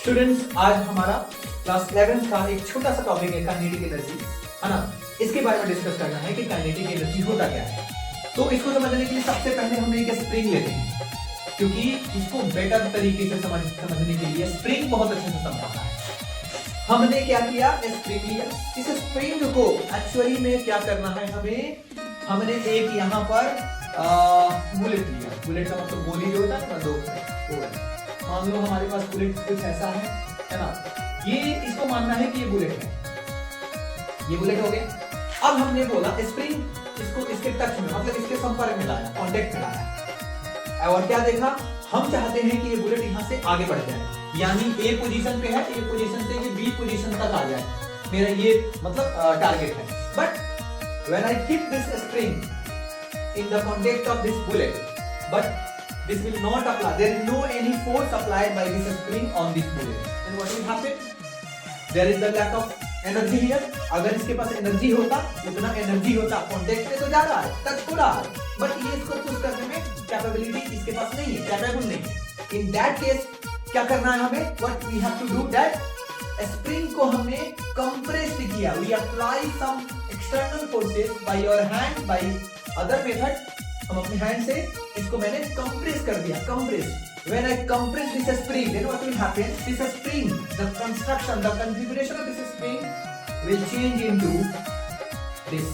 Students, आज हमारा class 11 का एक छोटा सा टॉपिक है काइनेटिक एनर्जी, है ना। इसके बारे में डिस्कस करना है कि काइनेटिक एनर्जी होता क्या है। तो इसको समझने के लिए सबसे पहले हम एक स्प्रिंग लेते हैं, क्योंकि इसको बेटर तरीके से समझने के लिए स्प्रिंग बहुत अच्छे से समझाता है। हमने क्या किया, स्प्रिंग लिया। इस स्प्रिंग को एक्चुअली में क्या करना है हमें, हमने एक यहाँ पर बुलेट लिया। बुलेट का मतलब गोली जो होता है ना, दो मान लो हमारे पास बुलेट कुछ ऐसा है ना। ये इसको मानना है कि ये बुलेट है, ये बुलेट हो गया। अब हमने बोला स्प्रिंग इसको इसके टच में, मतलब इसके संपर्क में लाया, कांटेक्ट में लाया, और क्या देखा, हम चाहते हैं कि ये बुलेट यहाँ से आगे बढ़ जाए, यानी ए पोजीशन पे है, ए पोजीशन से ये बी पोजीशन तक आ जाए, मेरा ये मतलब टारगेट है। But when I keep this spring in the contact of this bullet, but this will not apply, there is no any force applied by this spring on this bullet, then what will happen, there is the lack of energy here। अगर इसके पास energy होता, उतना energy होता, contact में तो जा रहा है, टच हो रहा है, बट ये इसको पुश करने में कैपेबिलिटी इसके पास नहीं है, कैपेबल नहीं है। इन दैट केस क्या करना है हमें, what we have to do, that spring को हमने कंप्रेस्ड किया, we apply some external forces by your hand, by other method, हम अपने हैंड से इसको मैंने कंप्रेस कर दिया, compress. When I compress this spring, then what will happen? This spring, the construction, the configuration of this spring will change into this.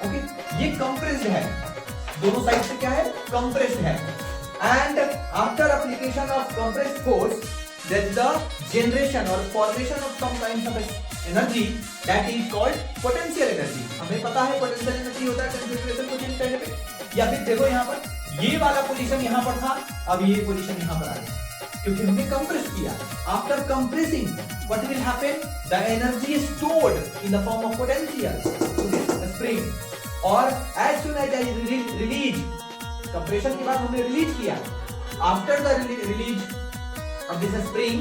Okay? ये compressed है, दोनों साइड से क्या है, compressed है। And after application of compressed force, there is the generation or formation of some kinds of energy that is called potential energy। हमें पता है potential energy होता है configuration को चेंज करने पे। या फिर देखो यहाँ पर ये वाला पोजीशन यहाँ पर था, अब ये पोजीशन यहाँ पर आ गया, क्योंकि हमने कंप्रेस किया। After compressing what will happen, the energy is stored in the form of potential to this spring, और as soon as I release, compression के बाद हमने रिलीज किया, after the release of this spring,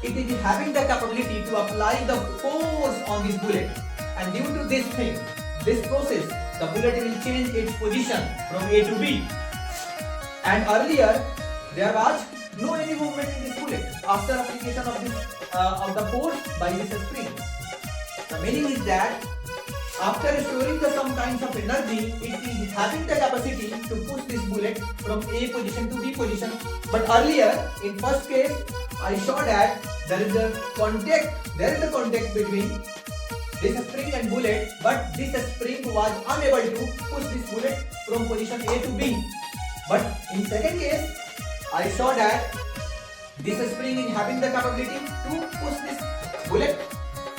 it is having the capability to apply the force on this bullet, and due to this thing, this process, the bullet will change its position from A to B, and earlier there was no any movement in this bullet after application of this of the force by this spring. The meaning is that after storing the some kinds of energy, it is having the capacity to push this bullet from A position to B position. But earlier, in first case, I saw that there is a contact between this spring and bullet, but this spring was unable to push this bullet from position A to B. But in second case, I saw that this spring is having the capability to push this bullet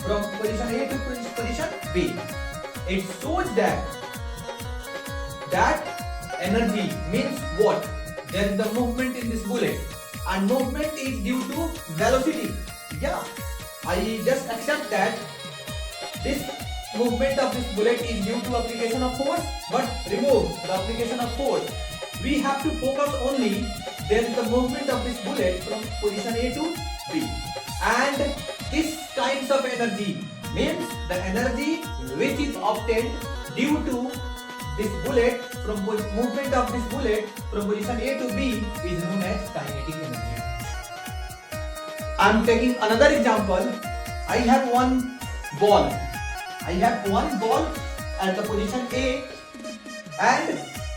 from position A to position B. It shows that energy means what? There is the movement in this bullet, and movement is due to velocity. Yeah, I just accept that this movement of this bullet is due to application of force, but remove the application of force. We have to focus only there is the movement of this bullet from position A to B, and this kinds of energy means the energy which is obtained due to this bullet from movement of this bullet from position A to B is known as kinetic energy. I am taking another example. I have one ball. I have one ball at the position A, and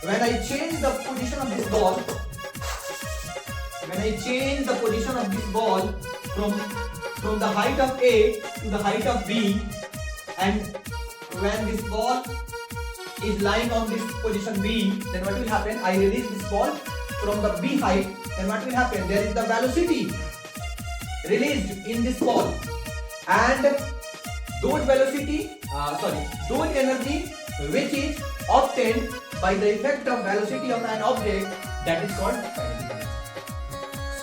when I change the position of this ball, when I change the position of this ball from the height of A to the height of B, and when this ball is lying on this position B, then what will happen, I release this ball from the B height, then what will happen, there is the velocity released in this ball, and those energy which is obtained by the effect of velocity of an object, that is called kinetic energy.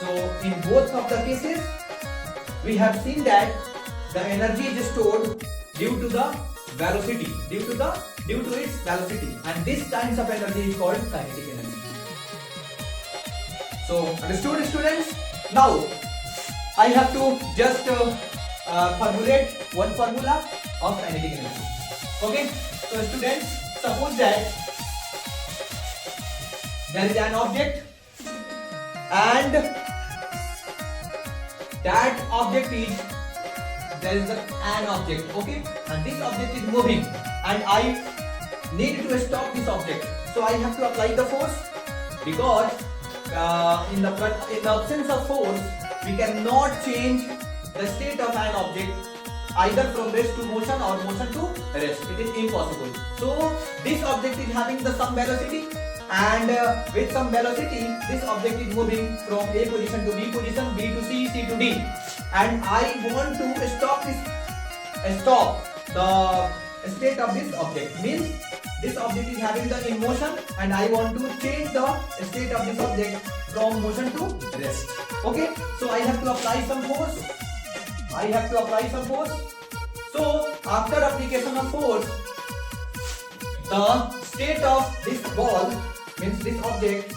So in both of the cases we have seen that the energy is stored due to the velocity, due to its velocity, and this kinds of energy is called kinetic energy. So understood, students? Now I have to just formulate one formula of kinetic energy. Okay, so students, suppose that there is an object and that object is, there is an object, okay, and this object is moving, and I need to stop this object. So I have to apply the force, because in the absence of force, we cannot change the state of an object either from rest to motion or motion to rest. It is impossible. So this object is having the some velocity, and with some velocity this object is moving from A position to B position, B to C, C to D, and I want to stop the state of this object. Means this object is having the in motion, and I want to change the state of this object from motion to rest. Okay, so I have to apply some force. So after application of force, the state of this ball, means this object,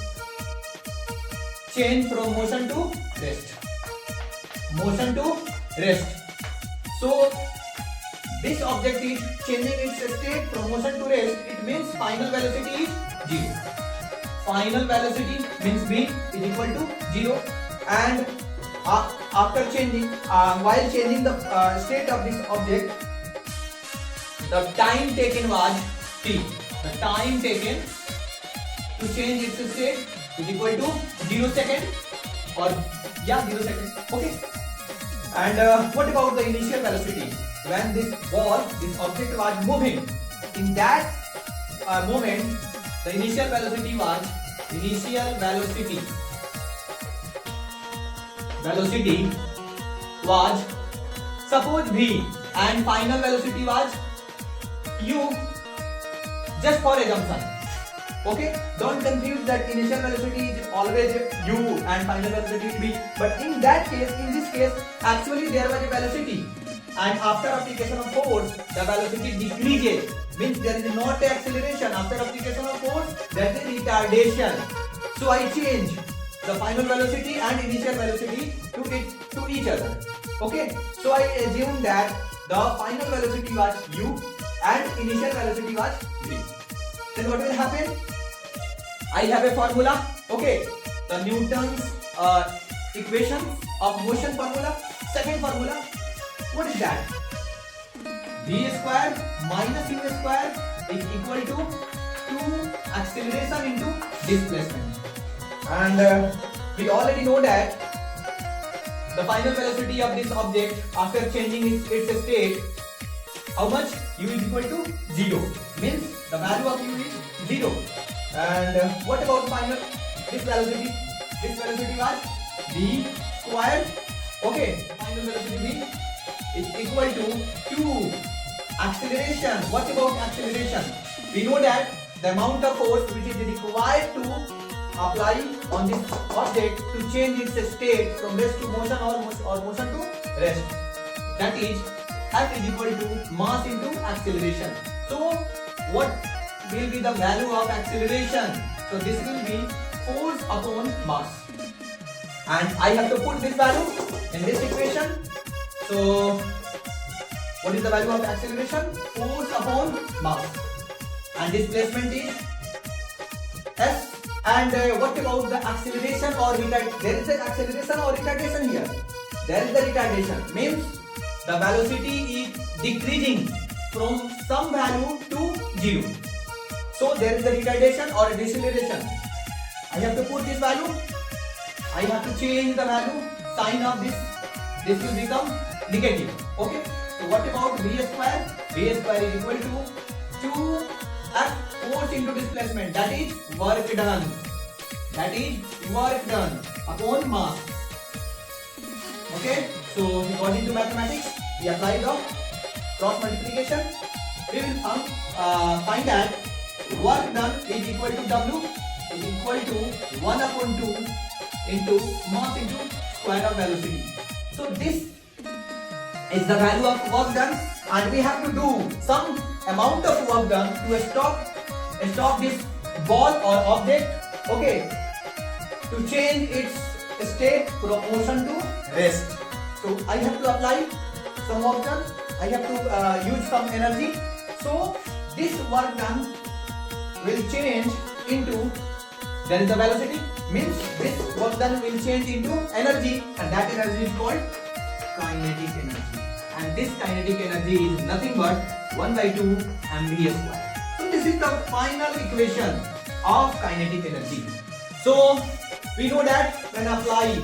change from motion to rest. So this object is changing its state from motion to rest. It means final velocity is 0. Final velocity means v is equal to 0, and after changing, while changing the state of this object, the time taken was t. The time taken to change its state is equal to 0 second, or 0 second. Okay. And what about the initial velocity? When this object was moving, in that moment, the initial velocity was suppose v, and final velocity was u, just for assumption. Okay, don't confuse that initial velocity is always u and final velocity is v. But in this case, actually there was a velocity, and after application of force, the velocity decreases. Means there is not an acceleration. After application of force, there is a retardation. So I change the final velocity and initial velocity to each other. Okay, so I assume that the final velocity was u and initial velocity was v. Then what will happen? I have a formula. Okay, the Newton's equation of motion formula. Second formula, what is that? V square minus u square is equal to 2 acceleration into displacement. And we already know that the final velocity of this object after changing its state, how much? U is equal to 0. Means the value of u is 0. And what about final? This velocity was v square. Okay, final velocity v is equal to 2 acceleration. What about acceleration? We know that the amount of force which is required to apply on this object to change its state from rest to motion or motion to rest, that is F is equal to mass into acceleration. So what will be the value of acceleration? So this will be force upon mass, and I have to put this value in this equation. So what is the value of acceleration? Force upon mass, and displacement is s. And what about the acceleration or retardation? There is an acceleration or retardation here. There is the retardation. Means the velocity is decreasing from some value to 0. So there is a retardation or a deceleration. I have to put this value. I have to change the value. Sign of this. This will become negative. Okay. So what about v square? V square is equal to 2f force into displacement. That is work done. Upon mass. Okay. So according to mathematics, we apply the cross multiplication. We will find that work done is equal to W is equal to 1 upon 2 into mass into square of velocity. So this is the value of work done, and we have to do some amount of work done to stop this ball or object, okay, to change its state from motion to rest. So I have to apply some work done, I have to use some energy. So this work done will change into, there is the velocity, means this work done will change into energy, and that energy is called kinetic energy, and this kinetic energy is nothing but 1 by 2 mv square. So this is the final equation of kinetic energy. So we know that when apply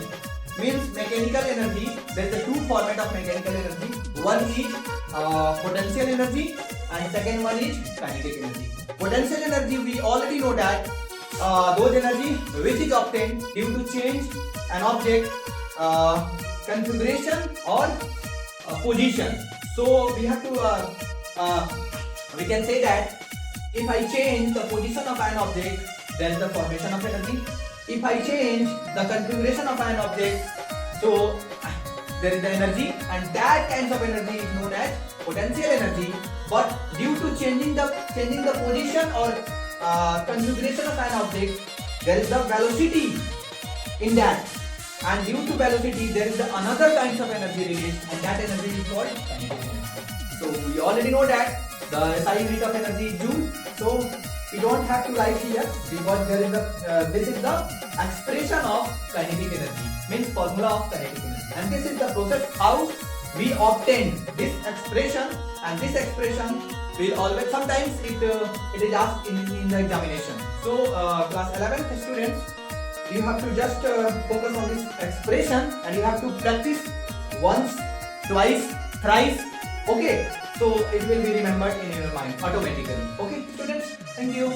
means mechanical energy, there is a two format of mechanical energy. One is potential energy and second one is kinetic energy. Potential energy, we already know that those energy which is obtained due to change an object configuration or position. So we have to we can say that if I change the position of an object, there is the formation of energy. If I change the configuration of an object, so there is the energy, and that kinds of energy is known as potential energy. But due to changing the position or configuration of an object, there is the velocity in that, and due to velocity there is the another kinds of energy released, and that energy is called kinetic energy. So we already know that the SI unit of energy is joule. So we don't have to write here because there is a this is the expression of kinetic energy, means formula of kinetic energy, and this is the process how we obtain this expression, and this expression will always sometimes it is asked in the examination. So class 11th students, you have to just focus on this expression and you have to practice once, twice, thrice. Okay, so it will be remembered in your mind automatically. Okay students, thank you.